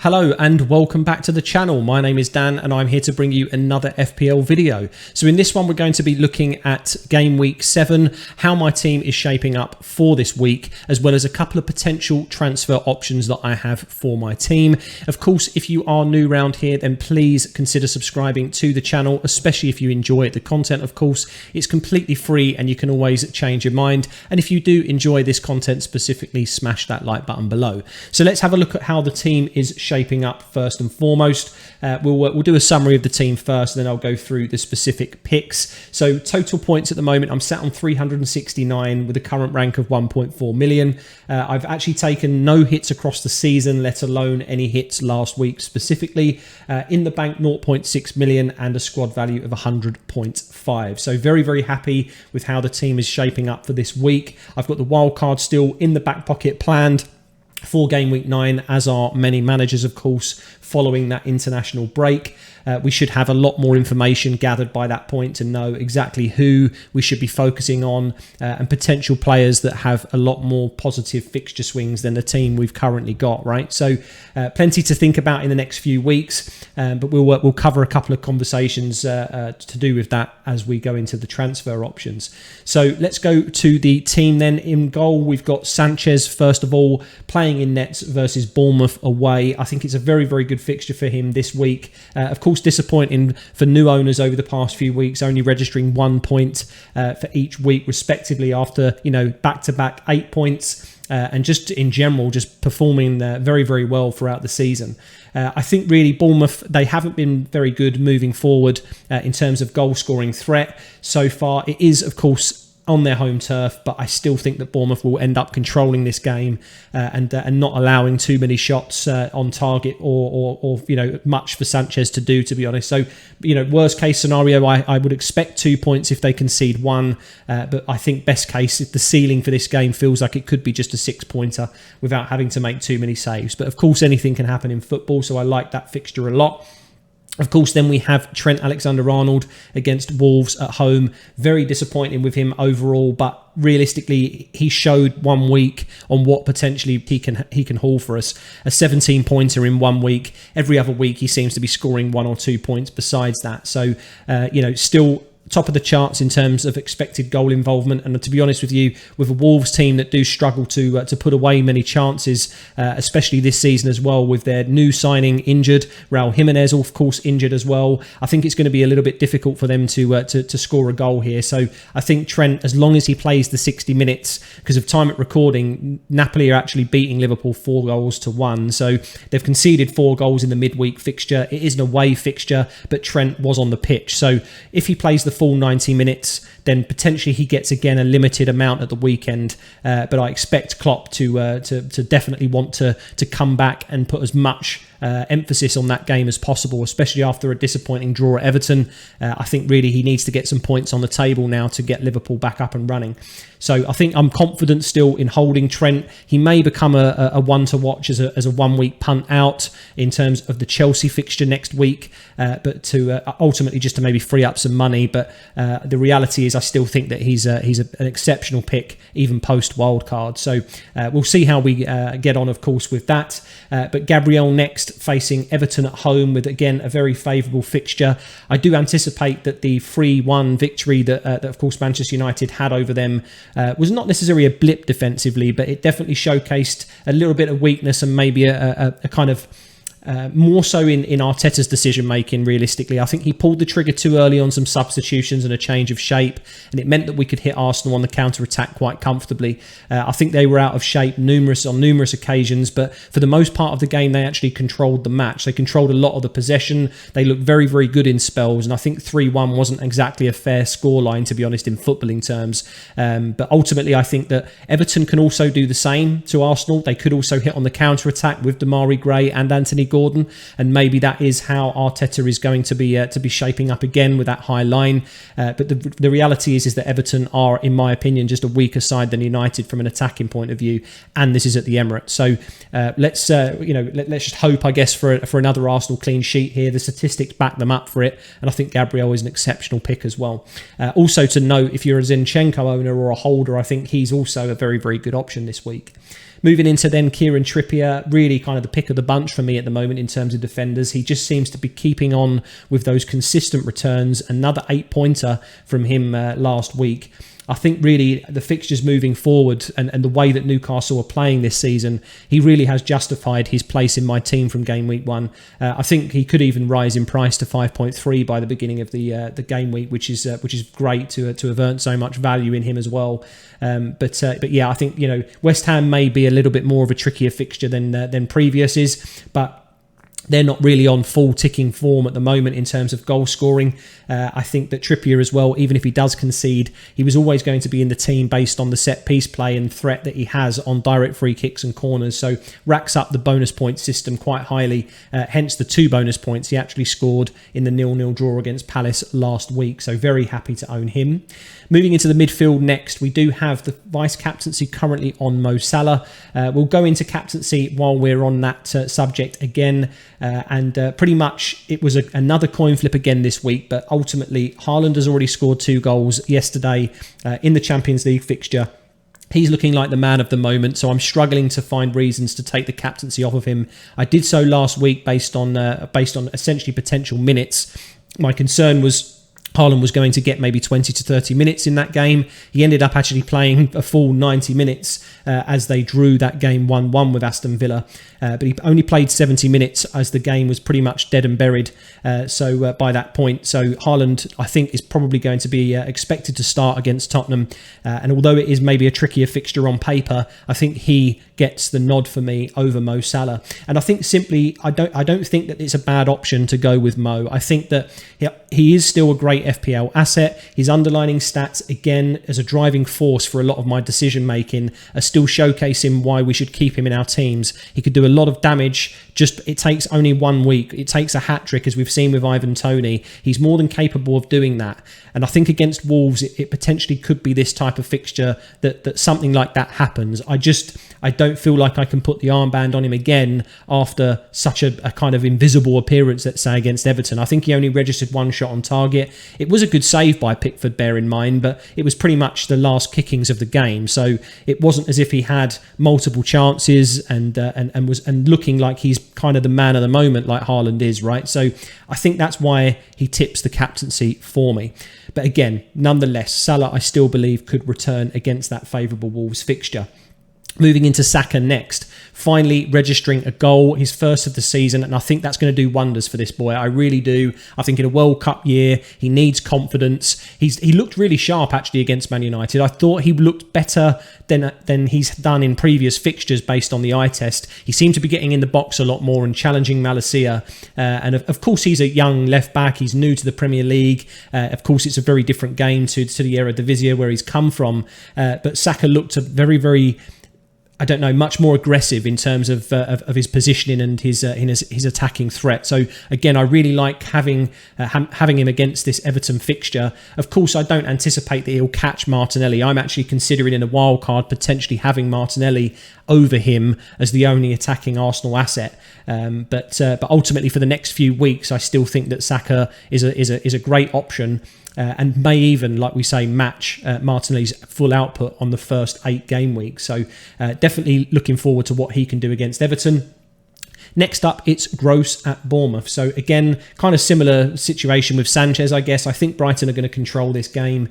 Hello and welcome back to the channel. My name is Dan and I'm here to bring you another FPL video. So in this one we're going to be looking at game week 7, how my team is shaping up for this week, as well as a couple of potential transfer options that I have for my team. Of course, if you are new around here, then please consider subscribing to the channel, especially if you enjoy the content. Of course, it's completely free and you can always change your mind. And if you do enjoy this content specifically, smash that like button below. So let's have a look at how the team is shaping up first and foremost. We'll do a summary of the team first, and then I'll go through the specific picks. So total points at the moment, I'm sat on 369 with a current rank of 1.4 million. I've actually taken no hits across the season, let alone any hits last week specifically. In the bank, 0.6 million and a squad value of 100.5. So very, very happy with how the team is shaping up for this week. I've got the wildcard still in the back pocket planned for game week 9, as are many managers, of course, following that international break. We should have a lot more information gathered by that point to know exactly who we should be focusing on and potential players that have a lot more positive fixture swings than the team we've currently got, right? So plenty to think about in the next few weeks, but we'll cover a couple of conversations to do with that as we go into the transfer options. So let's go to the team then. In goal, we've got Sanchez, first of all, playing in nets versus Bournemouth away. I think it's a very, very good fixture for him this week. Of course, disappointing for new owners over the past few weeks, only registering 1 point for each week respectively after, back-to-back 8 points and just in general, just performing very, very well throughout the season. I think really Bournemouth, they haven't been very good moving forward in terms of goal scoring threat so far. It is, of course, on their home turf, but I still think that Bournemouth will end up controlling this game and not allowing too many shots on target or much for Sanchez to do, to be honest. So, worst case scenario, I would expect 2 points if they concede 1, but I think best case, if the ceiling for this game feels like it could be just a 6-pointer without having to make too many saves. But of course, anything can happen in football, so I like that fixture a lot. Of course, then we have Trent Alexander-Arnold against Wolves at home. Very disappointing with him overall, but realistically, he showed 1 week on what potentially he can haul for us. A 17-pointer in 1 week. Every other week, he seems to be scoring 1 or 2 points besides that. So, still top of the charts in terms of expected goal involvement. And to be honest with you, with a Wolves team that do struggle to put away many chances, especially this season as well, with their new signing injured, Raul Jimenez of course injured as well, I think it's going to be a little bit difficult for them to score a goal here. So I think Trent, as long as he plays the 60 minutes, because of time at recording, Napoli are actually beating Liverpool 4-1. So they've conceded 4 goals in the midweek fixture. It is an away fixture, but Trent was on the pitch. So if he plays the full 90 minutes, then potentially he gets again a limited amount at the weekend. But I expect Klopp to definitely want to come back and put as much emphasis on that game as possible, especially after a disappointing draw at Everton. I think really he needs to get some points on the table now to get Liverpool back up and running. So I think I'm confident still in holding Trent. He may become a one to watch as a 1 week punt out in terms of the Chelsea fixture next week, but to ultimately just to maybe free up some money. But the reality is I still think that he's an exceptional pick even post wildcard. So we'll see how we get on, of course, with that. But Gabriel next, facing Everton at home with, again, a very favourable fixture. I do anticipate that the 3-1 victory that of course, Manchester United had over them was not necessarily a blip defensively, but it definitely showcased a little bit of weakness and maybe a kind of more so in Arteta's decision-making, realistically. I think he pulled the trigger too early on some substitutions and a change of shape, and it meant that we could hit Arsenal on the counter-attack quite comfortably. I think they were out of shape on numerous occasions, but for the most part of the game, they actually controlled the match. They controlled a lot of the possession. They looked very, very good in spells, and I think 3-1 wasn't exactly a fair scoreline, to be honest, in footballing terms. But ultimately, I think that Everton can also do the same to Arsenal. They could also hit on the counter-attack with Damari Gray and Anthony Gordon, and maybe that is how Arteta is going to be shaping up again with that high line. But the reality is that Everton are, in my opinion, just a weaker side than United from an attacking point of view, and this is at the Emirates. So let's just hope, I guess, for another Arsenal clean sheet here. The statistics back them up for it, and I think Gabriel is an exceptional pick as well. Also to note, if you're a Zinchenko owner or a holder, I think he's also a very, very good option this week. Moving into then Kieran Trippier, really kind of the pick of the bunch for me at the moment in terms of defenders. He just seems to be keeping on with those consistent returns. Another 8-pointer from him last week. I think really the fixtures moving forward and the way that Newcastle are playing this season, he really has justified his place in my team from game week 1. I think he could even rise in price to 5.3 by the beginning of the game week, which is great to have earned so much value in him as well. But yeah, I think West Ham may be a little bit more of a trickier fixture than previous is, but they're not really on full ticking form at the moment in terms of goal scoring. I think that Trippier as well, even if he does concede, he was always going to be in the team based on the set piece play and threat that he has on direct free kicks and corners. So racks up the bonus point system quite highly. Hence the 2 bonus points he actually scored in the 0-0 draw against Palace last week. So very happy to own him. Moving into the midfield next, we do have the vice captaincy currently on Mo Salah. We'll go into captaincy while we're on that subject again. And pretty much it was another coin flip again this week, but ultimately Haaland has already scored 2 goals yesterday in the Champions League fixture. He's looking like the man of the moment, so I'm struggling to find reasons to take the captaincy off of him. I did so last week based on essentially potential minutes. My concern was Haaland was going to get maybe 20 to 30 minutes in that game. He ended up actually playing a full 90 minutes as they drew that game 1-1 with Aston Villa. But he only played 70 minutes as the game was pretty much dead and buried. So by that point, so Haaland, I think, is probably going to be expected to start against Tottenham. And although it is maybe a trickier fixture on paper, I think he gets the nod for me over Mo Salah. And I think simply, I don't think that it's a bad option to go with Mo. I think that he is still a great FPL asset. His underlining stats, again, as a driving force for a lot of my decision making, are still showcasing why we should keep him in our teams. He could do a lot of damage. Just it takes only 1 week. It takes a hat trick, as we've seen with Ivan Toney. He's more than capable of doing that. And I think against Wolves, it potentially could be this type of fixture that something like that happens. I don't feel like I can put the armband on him again after such a kind of invisible appearance, let's say, against Everton. I think he only registered 1 shot on target. It was a good save by Pickford, bear in mind, but it was pretty much the last kickings of the game. So it wasn't as if he had multiple chances and was looking like he's kind of the man of the moment like Haaland is, right? So I think that's why he tips the captaincy for me. But again, nonetheless, Salah, I still believe, could return against that favourable Wolves fixture. Moving into Saka next, finally registering a goal, his first of the season, and I think that's going to do wonders for this boy. I really do. I think in a World Cup year, he needs confidence. He looked really sharp actually against Man United. I thought he looked better than he's done in previous fixtures based on the eye test. He seemed to be getting in the box a lot more and challenging Malacia. And of course, he's a young left back. He's new to the Premier League. Of course, it's a very different game to the Eredivisie where he's come from. But Saka looked very, very, I don't know, much more aggressive in terms of his positioning and his attacking threat. So again, I really like having him against this Everton fixture. Of course, I don't anticipate that he'll catch Martinelli. I'm actually considering in a wildcard potentially having Martinelli over him as the only attacking Arsenal asset. But ultimately, for the next few weeks, I still think that Saka is a great option. And may even, like we say, match Martinelli's full output on the first 8 game weeks. So definitely looking forward to what he can do against Everton. Next up, it's Gross at Bournemouth. So again, kind of similar situation with Sanchez, I guess. I think Brighton are going to control this game.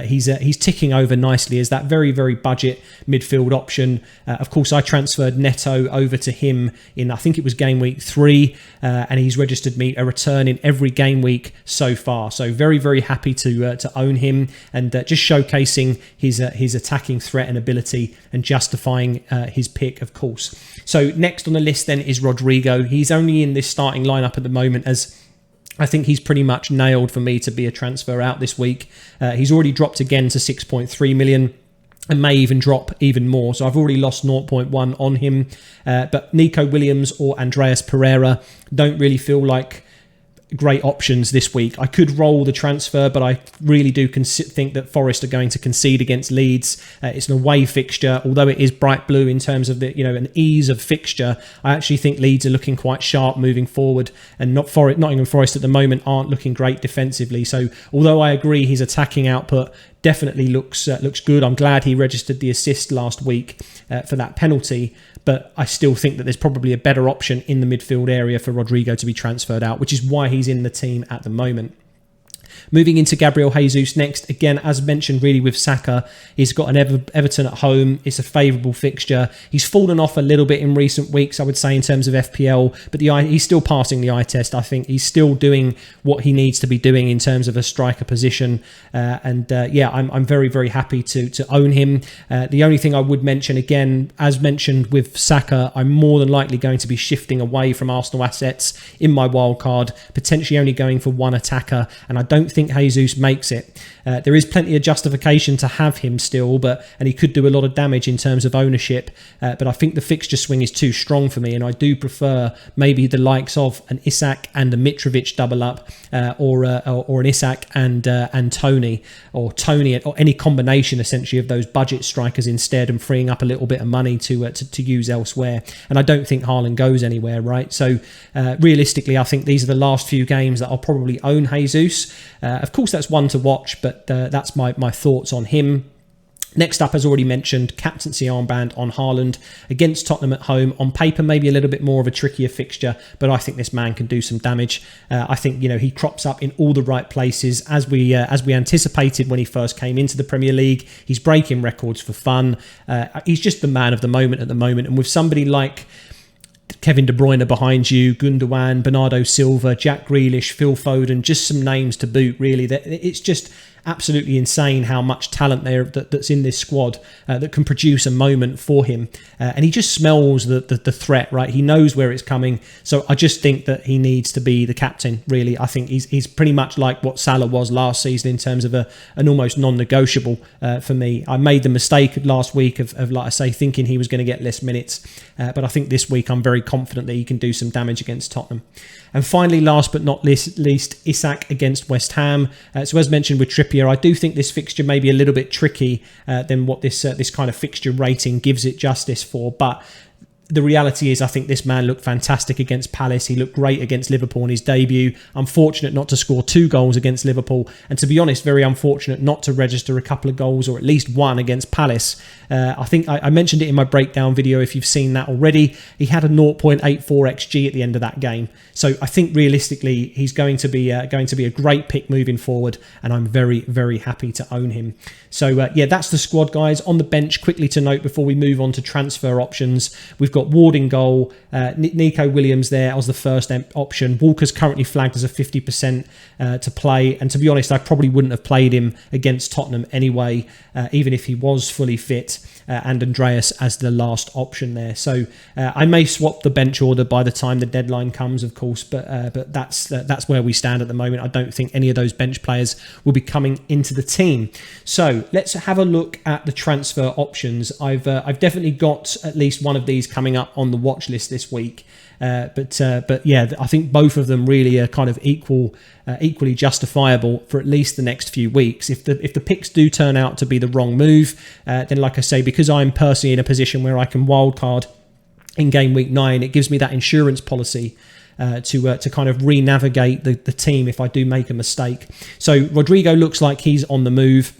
He's ticking over nicely as that very, very budget midfield option. Of course, I transferred Neto over to him in, I think it was game week 3, and he's registered me a return in every game week so far. So very, very happy to own him and just showcasing his attacking threat and ability and justifying his pick, of course. So next on the list then is Rodrigo. He's only in this starting lineup at the moment as I think he's pretty much nailed for me to be a transfer out this week. He's already dropped again to 6.3 million. And may even drop even more. So I've already lost 0.1 on him. But Nico Williams or Andreas Pereira don't really feel like great options this week. I could roll the transfer, but I really do think that Forest are going to concede against Leeds. It's an away fixture, although it is bright blue in terms of the an ease of fixture. I actually think Leeds are looking quite sharp moving forward, and Nottingham Forest at the moment aren't looking great defensively. So although I agree his attacking output definitely looks good. I'm glad he registered the assist last week for that penalty, but I still think that there's probably a better option in the midfield area for Rodrigo to be transferred out, which is why he's in the team at the moment. Moving into Gabriel Jesus next. Again, as mentioned, really with Saka, he's got an Everton at home. It's a favourable fixture. He's fallen off a little bit in recent weeks, I would say, in terms of FPL, but he's still passing the eye test. I think he's still doing what he needs to be doing in terms of a striker position. I'm very, very happy to own him. The only thing I would mention, again, as mentioned with Saka, I'm more than likely going to be shifting away from Arsenal assets in my wildcard, potentially only going for one attacker, and I don't think Jesus makes it. There is plenty of justification to have him still, and he could do a lot of damage in terms of ownership, but I think the fixture swing is too strong for me, and I do prefer maybe the likes of an Isak and a Mitrovic double up, or an Isak and Tony, or any combination essentially of those budget strikers instead, and freeing up a little bit of money to use elsewhere. And I don't think Haaland goes anywhere, right? So realistically, I think these are the last few games that I'll probably own Jesus. Of course, that's one to watch, but that's my thoughts on him. Next up, as already mentioned, captaincy armband on Haaland against Tottenham at home. On paper, maybe a little bit more of a trickier fixture, but I think this man can do some damage. I think he crops up in all the right places as we anticipated when he first came into the Premier League. He's breaking records for fun. He's just the man of the moment at the moment, and with somebody like Kevin De Bruyne behind you, Gundogan, Bernardo Silva, Jack Grealish, Phil Foden, just some names to boot, really. It's just absolutely insane how much talent that's in this squad that can produce a moment for him. And he just smells the threat, right? He knows where it's coming. So I just think that he needs to be the captain, really. I think he's pretty much like what Salah was last season in terms of an almost non-negotiable for me. I made the mistake last week of like I say, thinking he was going to get less minutes. But I think this week I'm very confident that he can do some damage against Tottenham. And finally, last but not least, Isak against West Ham. So as mentioned with Trippier, I do think this fixture may be a little bit tricky than what this kind of fixture rating gives it justice for. But the reality is I think this man looked fantastic against Palace. He looked great against Liverpool in his debut. Unfortunate not to score 2 goals against Liverpool. And to be honest, very unfortunate not to register a couple of goals, or at least one against Palace. I think I mentioned it in my breakdown video if you've seen that already. He had a 0.84 XG at the end of that game. So I think realistically he's going to be a great pick moving forward, and I'm very, very happy to own him. So that's the squad, guys. On the bench, quickly to note before we move on to transfer options, we've got Ward in goal, Nico Williams there as the first option. Walker's currently flagged as a 50% to play, and to be honest, I probably wouldn't have played him against Tottenham anyway, even if he was fully fit, and Andreas as the last option there. So I may swap the bench order by the time the deadline comes, of course, but that's where we stand at the moment. I don't think any of those bench players will be coming into the team. So let's have a look at the transfer options. I've definitely got at least one of these coming up on the watch list this week. But yeah, I think both of them really are kind of equally justifiable for at least the next few weeks. If the picks do turn out to be the wrong move, then like I say, because I'm personally in a position where I can wildcard in game week 9, it gives me that insurance policy to kind of re-navigate the team if I do make a mistake. So Rodrigo looks like he's on the move.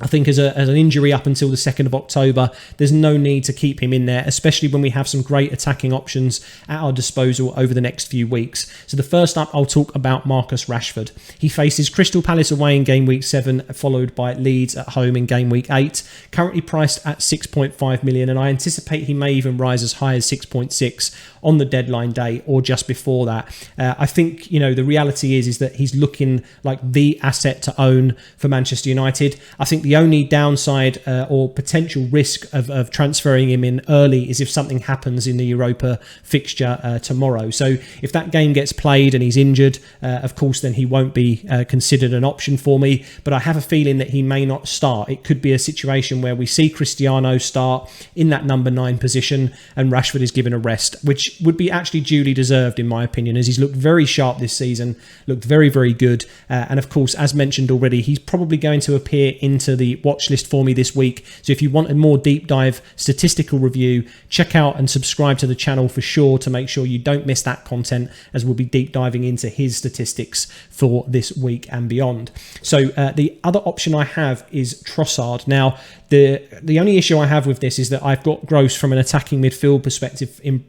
I think as an injury up until the 2nd of October, there's no need to keep him in there, especially when we have some great attacking options at our disposal over the next few weeks. So the first up, I'll talk about Marcus Rashford. He faces Crystal Palace away in game week 7, followed by Leeds at home in game week 8. Currently priced at 6.5 million, and I anticipate he may even rise as high as 6.6 on the deadline day or just before that. I think, the reality is that he's looking like the asset to own for Manchester United. I think the only downside or potential risk of transferring him in early is if something happens in the Europa fixture tomorrow. So if that game gets played and he's injured, of course, then he won't be considered an option for me. But I have a feeling that he may not start. It could be a situation where we see Cristiano start in that number 9 position and Rashford is given a rest, which would be actually duly deserved in my opinion, as he's looked very sharp this season, looked very, very good. And of course, as mentioned already, he's probably going to appear into to the watch list for me this week. So if you want a more deep dive statistical review, check out and subscribe to the channel for sure to make sure you don't miss that content, as we'll be deep diving into his statistics for this week and beyond. So the other option I have is Trossard. Now, the only issue I have with this is that I've got Gross from an attacking midfield perspective in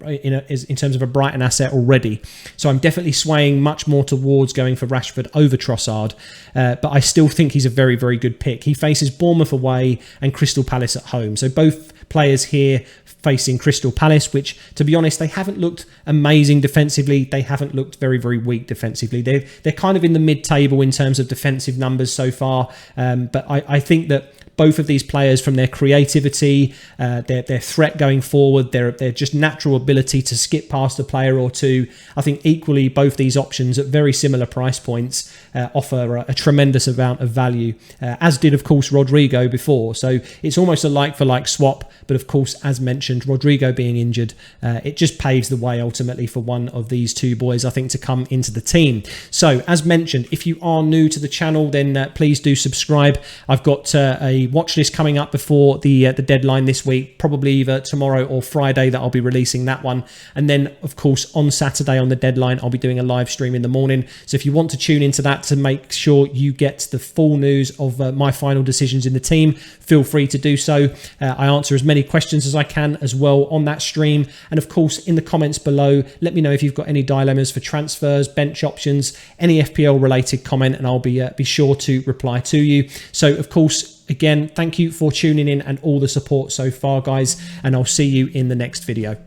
terms of a Brighton asset already. So I'm definitely swaying much more towards going for Rashford over Trossard. But I still think he's a very, very good pick. He faces Bournemouth away and Crystal Palace at home. So both players here facing Crystal Palace, which, to be honest, they haven't looked amazing defensively. They haven't looked very, very weak defensively. They're kind of in the mid-table in terms of defensive numbers so far. But I think that both of these players, from their creativity, their threat going forward, their just natural ability to skip past a player or two, I think equally both these options at very similar price points offer a tremendous amount of value, as did, of course, Rodrigo before. So it's almost a like-for-like swap. But of course, as mentioned, Rodrigo being injured, it just paves the way ultimately for one of these two boys, I think, to come into the team. So as mentioned, if you are new to the channel, then please do subscribe. I've got a watch list coming up before the deadline this week, probably either tomorrow or Friday that I'll be releasing that one. And then, of course, on Saturday on the deadline, I'll be doing a live stream in the morning. So if you want to tune into that to make sure you get the full news of my final decisions in the team, feel free to do so. I answer as many questions as I can as well on that stream. And of course, in the comments below, let me know if you've got any dilemmas for transfers, bench options, any FPL related comment, and I'll be sure to reply to you. So of course, again, thank you for tuning in and all the support so far, guys, and I'll see you in the next video.